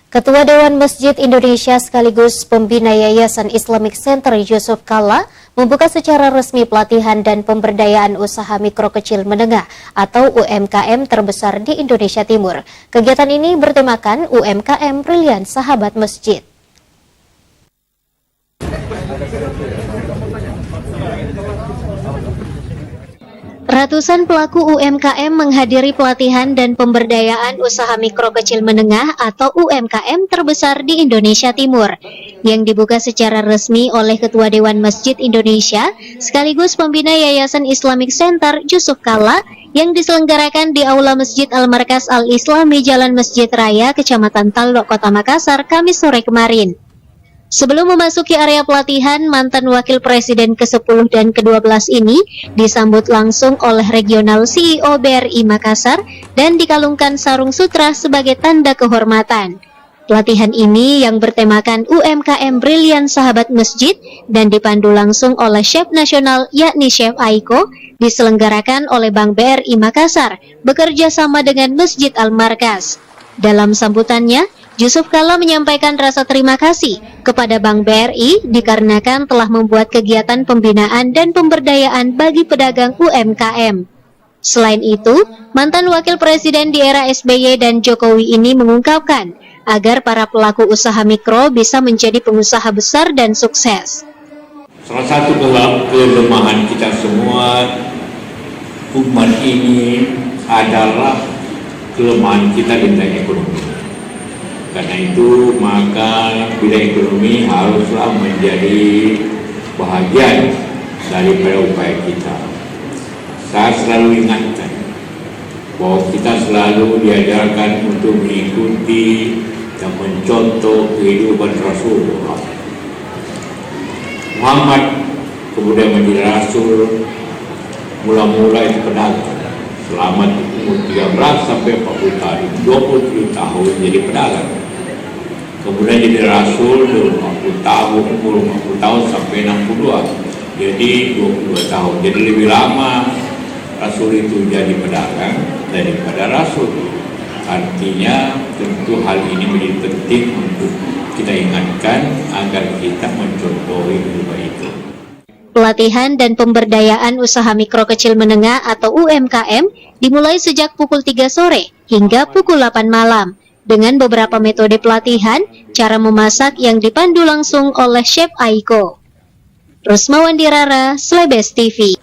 Ketua Dewan Masjid Indonesia sekaligus pembina Yayasan Islamic Center Yusuf Kalla membuka secara resmi pelatihan dan pemberdayaan usaha mikro kecil menengah atau UMKM terbesar di Indonesia Timur. Kegiatan ini bertemakan UMKM Brilian Sahabat Masjid. Ratusan pelaku UMKM menghadiri pelatihan dan pemberdayaan usaha mikro kecil menengah atau UMKM terbesar di Indonesia Timur yang dibuka secara resmi oleh Ketua Dewan Masjid Indonesia sekaligus pembina Yayasan Islamic Center Yusuf Kalla yang diselenggarakan di Aula Masjid Al-Markas Al-Islami Jalan Masjid Raya, Kecamatan Talok, Kota Makassar, Kamis sore kemarin. Sebelum memasuki area pelatihan, mantan Wakil Presiden ke-10 dan ke-12 ini disambut langsung oleh Regional CEO BRI Makassar dan dikalungkan sarung sutra sebagai tanda kehormatan. Pelatihan ini yang bertemakan UMKM Brilian Sahabat Masjid dan dipandu langsung oleh Chef Nasional yakni Chef Aiko diselenggarakan oleh Bank BRI Makassar bekerja sama dengan Masjid Al-Markas. Dalam sambutannya, Yusuf Kalla menyampaikan rasa terima kasih kepada Bank BRI dikarenakan telah membuat kegiatan pembinaan dan pemberdayaan bagi pedagang UMKM. Selain itu, mantan Wakil Presiden di era SBY dan Jokowi ini mengungkapkan agar para pelaku usaha mikro bisa menjadi pengusaha besar dan sukses. Salah satu kelemahan kita semua umat ini adalah kelemahan kita di bidang ekonomi. Karena itu maka bidang ekonomi haruslah menjadi bahagian daripada upaya kita. Saya selalu ingatkan bahwa kita selalu diajarkan untuk mengikuti dan mencontoh kehidupan Rasulullah Muhammad, kemudian menjadi Rasul, mula-mula itu pedagang. Selama umur 13 sampai 40 tahun, 27 tahun jadi pedagang. Kemudian jadi Rasul 40 tahun, umur 40 tahun sampai 62. Jadi 22 tahun. Jadi lebih lama Rasul itu jadi pedagang daripada Rasul. Artinya tentu hal ini menjadi penting untuk kita ingatkan agar kita mencontohi kehidupan itu. Pelatihan dan pemberdayaan usaha mikro kecil menengah atau UMKM dimulai sejak pukul 3 sore hingga pukul 8 malam dengan beberapa metode pelatihan, cara memasak yang dipandu langsung oleh Chef Aiko. Rusmawan Dirara, Slebes TV.